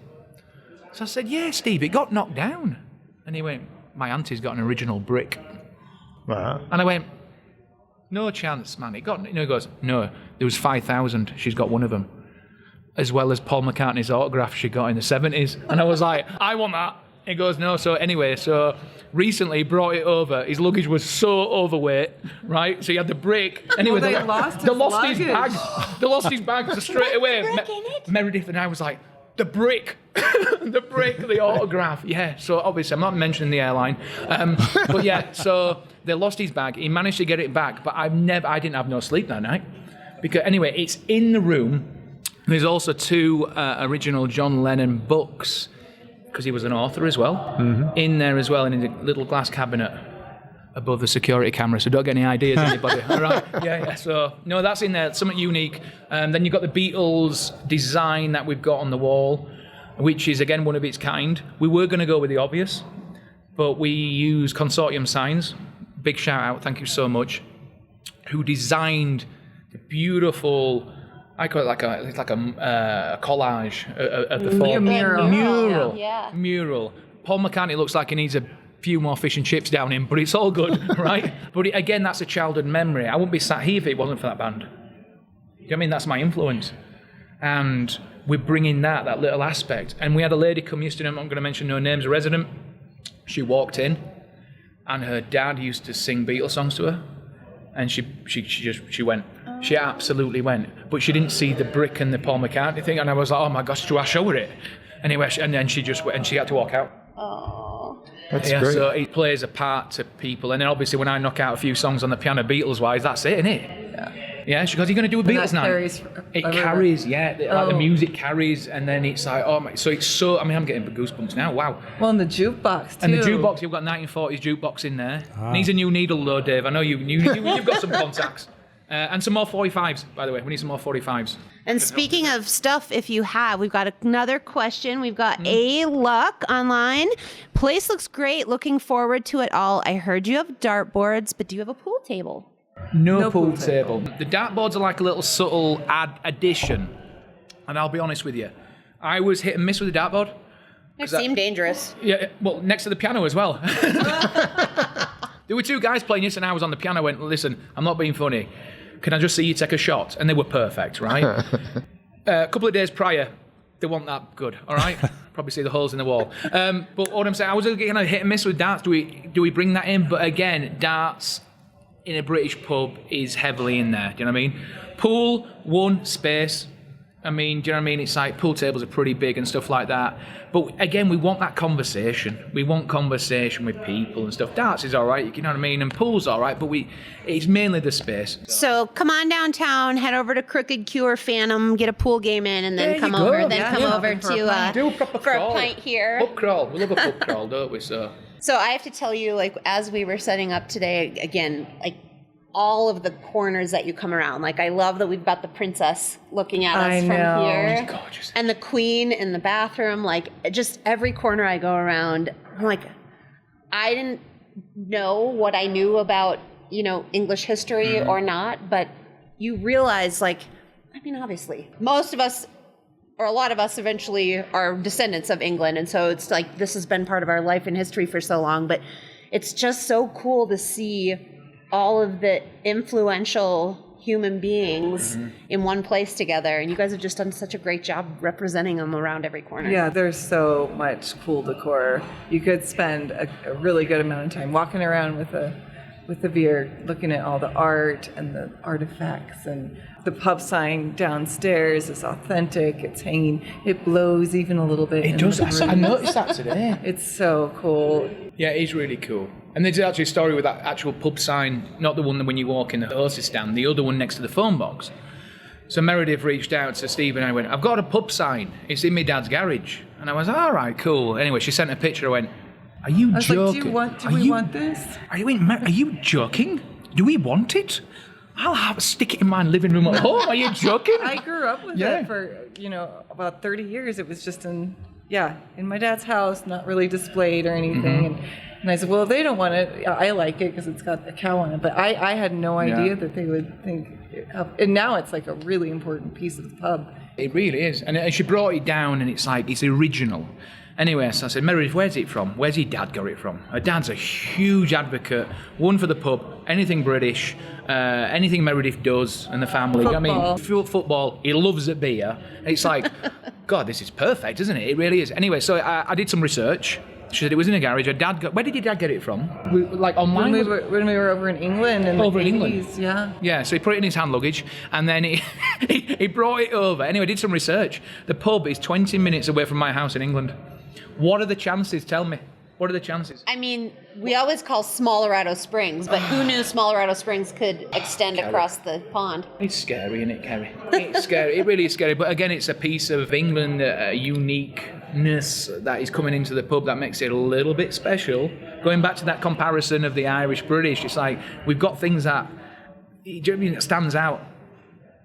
So I said, yeah, Steve, it got knocked down. And he went, my auntie's got an original brick. Wow. And I went, no chance, man. He goes, no, there was 5,000. She's got one of them. As well as Paul McCartney's autograph she got in the 70s. And I was like, I want that. He goes, no. So anyway, recently he brought it over. His luggage was so overweight, right? So he had the brick. Anyway, Well, they they lost his his bag. luggage. They lost his bag so straight away. Brick in it? Meredith and I was like, the brick, the autograph. Yeah. So obviously, I'm not mentioning the airline, but yeah. So they lost his bag. He managed to get it back, but I didn't have no sleep that night because anyway, it's in the room. There's also 2 original John Lennon books, because he was an author as well, in there as well, in a little glass cabinet above the security camera. So don't get any ideas, anybody. All right? Yeah. So, no, that's in there. Something unique. Then you've got the Beatles design that we've got on the wall, which is, again, one of its kind. We were going to go with the obvious, but we use Consortium Signs. Big shout out. Thank you so much. Who designed the beautiful... I call it like a collage of the form. Mural. Mural. Paul McCartney looks like he needs a few more fish and chips down him, but it's all good, right? But again, that's a childhood memory. I wouldn't be sat here if it wasn't for that band. You know what I mean? That's my influence. And we're bringing that little aspect. And we had a lady come yesterday, I'm not going to mention no names, a resident. She walked in, and her dad used to sing Beatles songs to her. And she went. She absolutely went. But she didn't see the brick and the Paul McCartney thing. And I was like, oh my gosh, do I show her it? Anyway, and then she just went, and she had to walk out. Oh. That's great. So it plays a part to people. And then obviously when I knock out a few songs on the piano Beatles-wise, that's it, innit? Yeah. Yeah, she goes, "You're going to do a And Beatles that night?" carries It everywhere. carries, yeah. Like the music carries, and then it's like, oh my. So it's so. I mean, I'm getting goosebumps now. Wow. Well, and the jukebox too. And the jukebox, you've got 1940s jukebox in there. Needs a new needle though, Dave. I know you've got some contacts. And some more 45s, by the way. We need some more 45s. And speaking of stuff, if you have, we've got another question. We've got A. Luck online. Place looks great. Looking forward to it all. I heard you have dartboards, but do you have a pool table? No pool table. The dartboards are like a little subtle addition. And I'll be honest with you. I was hit and miss with the dartboard. It seemed dangerous. Yeah, well, next to the piano as well. There were two guys playing this, and I was on the piano. I went, listen, I'm not being funny. Can I just see you take a shot? And they were perfect, right? A couple of days prior, they weren't that good, all right? Probably see the holes in the wall. But what I'm saying, I was going to hit and miss with darts. Do we bring that in? But again, darts in a British pub is heavily in there. Do you know what I mean? Pool, one, space. I mean, do you know what I mean? It's like pool tables are pretty big and stuff like that. But again, we want that conversation. We want conversation with people and stuff. Darts is all right, you know what I mean? And pool's all right, but it's mainly the space. So come on downtown, head over to Crooked Q or Phantom, get a pool game in, and then There come you go. over. Then Yeah, come yeah. over to Do a proper for a crawl. pint here. Pub crawl. We love a pub crawl, don't we? So So I have to tell you, like, as we were setting up today, again, like, all of the corners that you come around. Like, I love that we've got the princess looking at us I from know. here. She's gorgeous. And the queen in the bathroom. Like, just every corner I go around, I'm like, I didn't know what I knew about, English history or not, but you realize, like, I mean, obviously, most of us, or a lot of us eventually are descendants of England. And so it's like, this has been part of our life and history for so long, but it's just so cool to see all of the influential human beings in one place together. And you guys have just done such a great job representing them around every corner. Yeah, there's so much cool decor. You could spend a really good amount of time walking around with a beer, looking at all the art and the artifacts, and the pub sign downstairs is authentic. It's hanging. It blows even a little bit. it does. I noticed that today. It's so cool. Yeah, it is really cool. And there's actually a story with that actual pub sign, not the one when you walk in the hostess stand, the other one next to the phone box. So Meredith reached out to Steve and I went, I've got a pub sign. It's in my dad's garage. And I was, all right, cool. Anyway, she sent a picture. I went, are you I was joking? like, do we want this? Are you joking? Do we want it? I'll stick it in my living room at home. Are you joking? I grew up with it for, about 30 years. It was just in my dad's house, not really displayed or anything. And I said, well, if they don't want it, I like it because it's got a cow on it. But I had no idea that they would think. And now it's like a really important piece of the pub. It really is. And she brought it down and it's like, it's original. Anyway, so I said, Meredith, where's it from? Where's your dad got it from? Her dad's a huge advocate, one for the pub, anything British, anything Meredith does and the family. Football. Football. He loves a beer. It's like, God, this is perfect, isn't it? It really is. Anyway, so I did some research. She said it was in a garage. Where did your dad get it from? Like online? When we were over in England in Over the in 80s, England? yeah. Yeah, so he put it in his hand luggage, and then he brought it over. Anyway, I did some research. The pub is 20 minutes away from my house in England. What are the chances? Tell me. What are the chances? I mean, we always call Smolorado Springs, but who knew Smolorado Springs could extend across the pond? It's scary, isn't it, Kerry? It's scary. It really is scary. But again, it's a piece of England, uniqueness that is coming into the pub that makes it a little bit special. Going back to that comparison of the Irish-British, it's like we've got things that, do you know what I mean, that stands out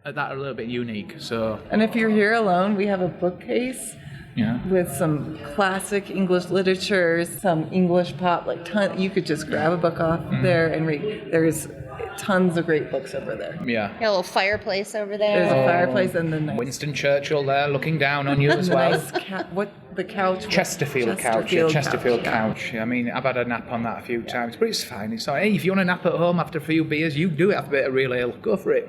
that are a little bit unique. So, And if you're here alone, we have a bookcase yeah. with some classic English literature, some English pop, you could just grab a book off there and read. There's tons of great books over there. Yeah. Got a little fireplace over There's there. a fireplace and the nice, Winston Churchill there looking down on you as well. the couch? Chesterfield couch. I mean, I've had a nap on that a few times, but it's fine. It's all right. Hey, if you want to nap at home after a few beers, you do it after a bit of real ale. Go for it.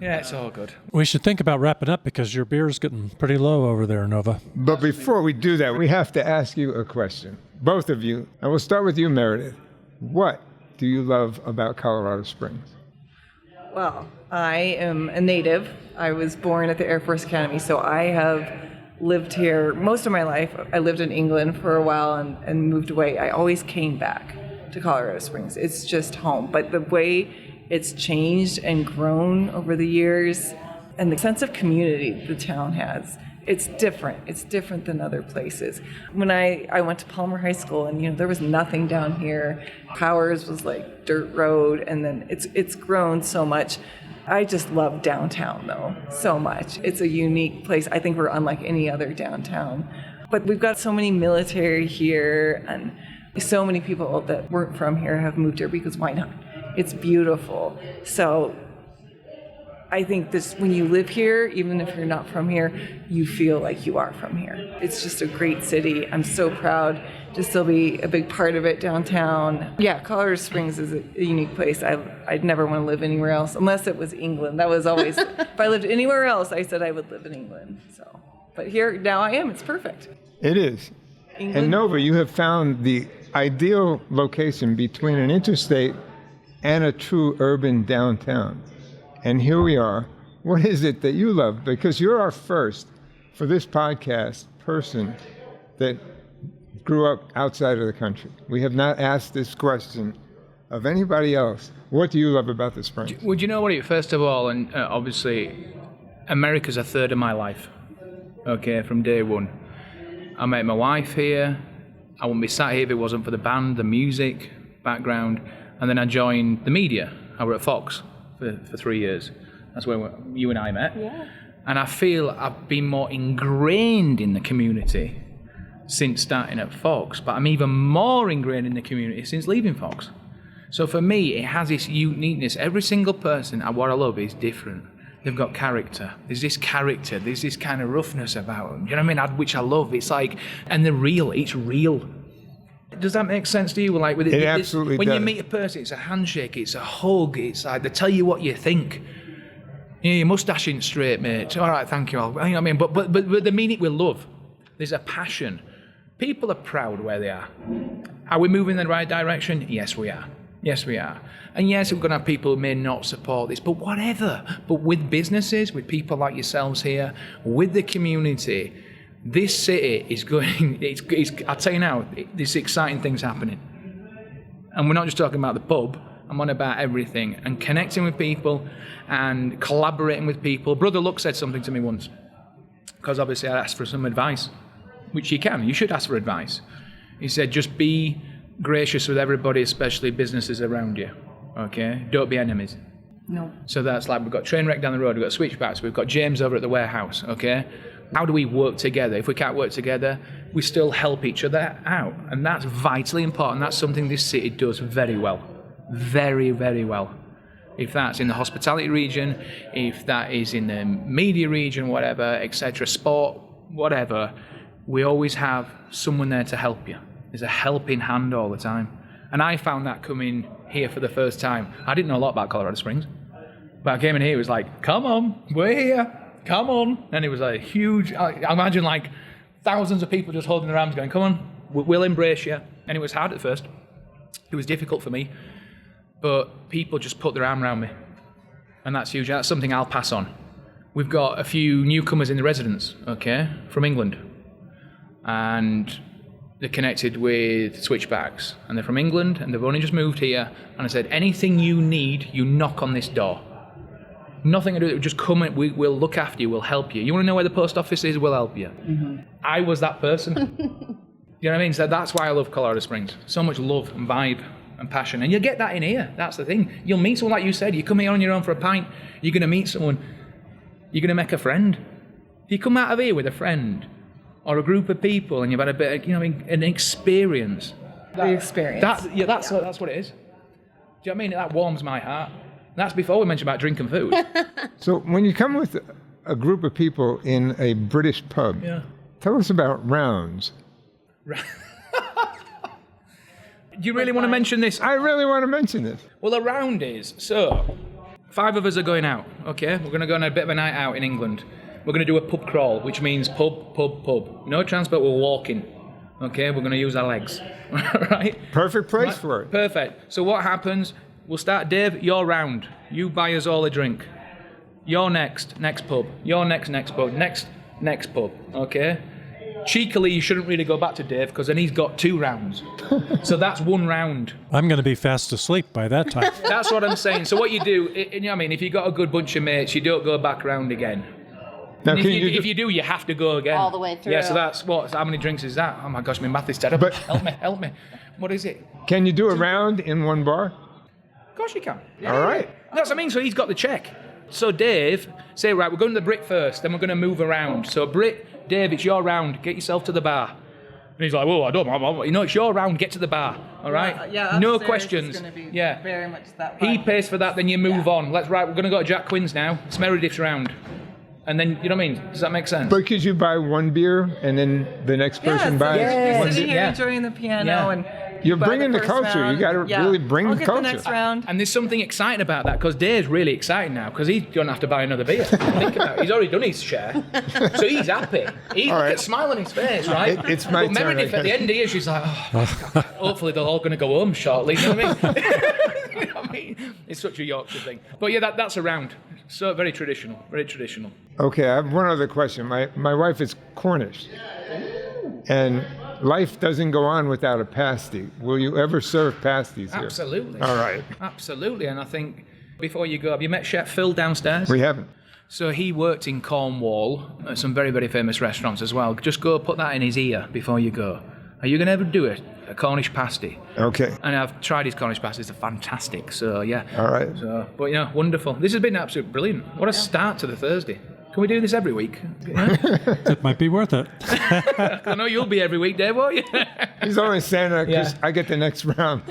Yeah, it's all good. We should think about wrapping up because your beer's getting pretty low over there, Nova. But before we do that, we have to ask you a question. Both of you. And we'll start with you, Meredith. What do you love about Colorado Springs? Well, I am a native. I was born at the Air Force Academy, so I have lived here most of my life. I lived in England for a while and moved away. I always came back to Colorado Springs. It's just home. But the way It's changed and grown over the years. And the sense of community the town has, it's different. It's different than other places. When I went to Palmer High School, and there was nothing down here. Powers was like dirt road, and then it's grown so much. I just love downtown though, so much. It's a unique place. I think we're unlike any other downtown. But we've got so many military here, and so many people that weren't from here have moved here because why not? It's beautiful. So I think this, when you live here, even if you're not from here, you feel like you are from here. It's just a great city. I'm so proud to still be a big part of it downtown. Yeah, Colorado Springs is a unique place. I'd never want to live anywhere else, unless it was England. That was always, if I lived anywhere else, I said I would live in England. So, but here, now I am. It's perfect. It is. England. And Nova, you have found the ideal location between an interstate and a true urban downtown. And here we are. What is it that you love? Because you're our first, for this podcast, person that grew up outside of the country. We have not asked this question of anybody else. What do you love about the Springs? Well, do you know what? First of all, and obviously, America's a third of my life. Okay, from day one. I met my wife here. I wouldn't be sat here if it wasn't for the band, the music, background. And then I joined the media. I worked at Fox for 3 years. That's where you and I met. Yeah. And I feel I've been more ingrained in the community since starting at Fox, but I'm even more ingrained in the community since leaving Fox. So for me, it has this uniqueness. Every single person, what I love, is different. They've got character. There's this character. There's this kind of roughness about them. You know what I mean? Which I love. It's like, and they're real. It's real. Does that make sense to you? Like with it absolutely when does. You meet a person, it's a handshake, it's a hug, it's like they tell you what you think. Yeah, your moustache ain't straight, mate. All right, thank you. You know what I mean? But they mean it with love. There's a passion. People are proud where they are. Are we moving in the right direction? Yes, we are. Yes, we are. And yes, we're going to have people who may not support this, but whatever. But with businesses, with people like yourselves here, with the community, this city is going, I'll tell you now, there's exciting things happening. And we're not just talking about the pub, I'm on about everything. And connecting with people and collaborating with people. Brother Luke said something to me once, because obviously I asked for some advice, which you should ask for advice. He said, just be gracious with everybody, especially businesses around you, okay? Don't be enemies. No. So that's like, we've got Trainwreck down the road, we've got Switchbacks, we've got James over at the warehouse, okay? How do we work together? If we can't work together, we still help each other out. And that's vitally important. That's something this city does very well. Very, very well. If that's in the hospitality region, if that is in the media region, whatever, etc., sport, whatever, we always have someone there to help you. There's a helping hand all the time. And I found that coming here for the first time. I didn't know a lot about Colorado Springs. But I came in here, it was like, come on, we're here. Come on. And it was a huge, I imagine like thousands of people just holding their arms going, come on, we'll embrace you. And it was hard at first. It was difficult for me. But people just put their arm around me. And that's huge. That's something I'll pass on. We've got a few newcomers in the residence, okay, from England. And they're connected with Switchbacks. And they're from England, and they've only just moved here. And I said, anything you need, you knock on this door. Nothing to do with it, just come in, we'll look after you, we'll help you. You want to know where the post office is, we'll help you. Mm-hmm. I was that person. You know what I mean? So that's why I love Colorado Springs. So much love and vibe and passion. And you get that in here, that's the thing. You'll meet someone like you said, you come here on your own for a pint, you're going to meet someone, you're going to make a friend. You come out of here with a friend or a group of people and you've had a bit of, you know, an experience. The experience. That's what it is. Do you know what I mean? That warms my heart. That's before we mentioned about drinking food. So when you come with a group of people in a British pub, tell us about rounds. Do you really want to mention this? I really want to mention this. Well, a round is, so 5 of us are going out, okay? We're going to go on a bit of a night out in England. We're going to do a pub crawl, which means pub. No transport, we're walking, okay? We're going to use our legs, right? Perfect place for it. Perfect. So what happens? We'll start, Dave, you're round. You buy us all a drink. You're next pub. You're next pub. Next pub, okay? cheekily, you shouldn't really go back to Dave because then he's got 2 rounds. So that's 1 round. I'm going to be fast asleep by that time. That's what I'm saying. So what you do, you know what I mean, if you've got a good bunch of mates, you don't go back round again. Now, If you do, you have to go again. All the way through. Yeah, so that's how many drinks is that? Oh my gosh, my math is terrible. But- help me. What is it? Can you do a round in one bar? Of course you can. All right. That's what I mean. So he's got the check. So Dave, say, right, we're going to the Brit first, then we're going to move around. So Brit, Dave, it's your round. Get yourself to the bar. And he's like, whoa, I don't know. You know, it's your round. Get to the bar. All right? Yeah, no upstairs questions. Is gonna be Yeah. very much that He vibe. pays for that, then you move on. We're going to go to Jack Quinn's now. It's Meredith's round. And then, you know what I mean? Does that make sense? But could you buy one beer and then the next person buys You're one sitting beer? here Yeah. enjoying the piano Yeah. and You're buy bringing the first culture. round. You got to really bring I'll the get culture. the next round. And there's something exciting about that because Dave's really excited now because he's going to have to buy another beer. Think about it. He's already done his share. So he's happy. He's All got right. a smile on his face, right? It's my but turn, Meredith I at the guess. end here, she's like, oh, hopefully they're all going to go home shortly. You know what I mean? You know what I mean? It's such a Yorkshire thing. But yeah, that's a round. So very traditional. Very traditional. Okay, I have one other question. My wife is Cornish, and life doesn't go on without a pasty. Will you ever serve pasties here? Absolutely. All right. Absolutely. And I think before you go, have you met Chef Phil downstairs? We haven't. So he worked in Cornwall at some very, very famous restaurants as well. Just go put that in his ear before you go. Are you going to ever do it? A Cornish pasty. Okay. And I've tried his Cornish pasties. They're fantastic. So, yeah. All right. So, but, yeah, wonderful. This has been absolutely brilliant. What a start to the Thursday. Can we do this every week? Yeah? It might be worth it. I know you'll be every week, Dave, won't you? He's only saying that because Yeah. I get the next round.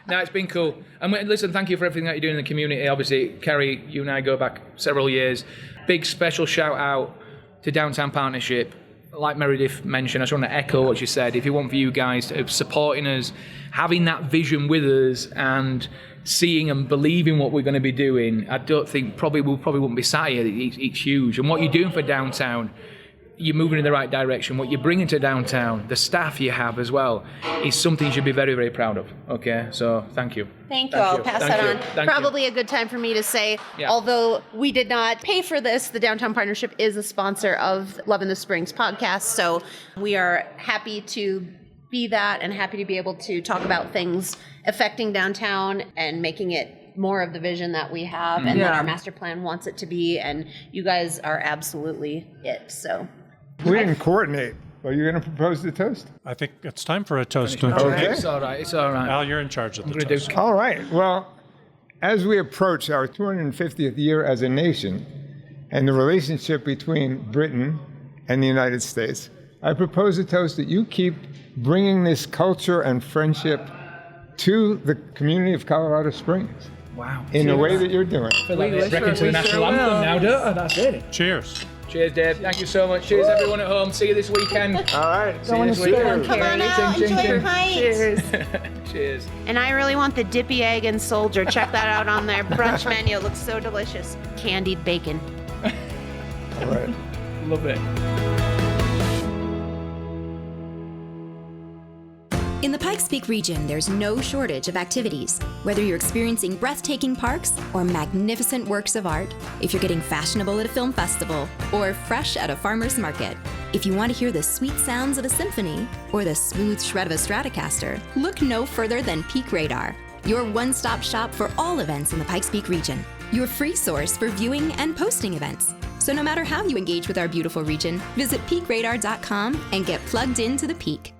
No, it's been cool. And listen, thank you for everything that you're doing in the community. Obviously, Kerry, you and I go back several years. Big special shout out to Downtown Partnership. Like Meredith mentioned, I just want to echo what she said. If you want for you guys to supporting us, having that vision with us and seeing and believing what we're going to be doing, I don't think we probably wouldn't be sat here. It's huge. And what you're doing for downtown, you're moving in the right direction. What you're bringing to downtown, the staff you have as well, is something you should be very, very proud of. Okay, so thank you. Thank you. I'll pass that on. Thank you. Probably a good time for me to say, Yeah. although we did not pay for this, the Downtown Partnership is a sponsor of Love in the Springs podcast. So we are happy to be that and happy to be able to talk about things affecting downtown and making it more of the vision that we have and that our master plan wants it to be. And you guys are absolutely it. So We didn't coordinate. Are you going to propose the toast? I think it's time for a toast, don't you? Okay. It's all right. It's all right. Al, you're in charge of the gonna do- toast. All right. Well, as we approach our 250th year as a nation and the relationship between Britain and the United States, I propose a toast that you keep bringing this culture and friendship to the community of Colorado Springs Wow. in the way that you're doing. I feel like We it's sure- wrecking to the we national sure anthem will. now, don't I? That's it. Cheers. Cheers, Dave. Thank you so much. Cheers, everyone at home. See you this weekend. All right. See you this weekend. come on out, Ching, ching, enjoy your ching. pint. Cheers. Cheers. And I really want the dippy egg and soldier. Check that out on their brunch menu. It looks so delicious. Candied bacon. All right. Love it. In the Pikes Peak region, there's no shortage of activities. Whether you're experiencing breathtaking parks or magnificent works of art, if you're getting fashionable at a film festival, or fresh at a farmer's market, if you want to hear the sweet sounds of a symphony or the smooth shred of a Stratocaster, look no further than Peak Radar, your one-stop shop for all events in the Pikes Peak region. Your free source for viewing and posting events. So no matter how you engage with our beautiful region, visit peakradar.com and get plugged into the peak.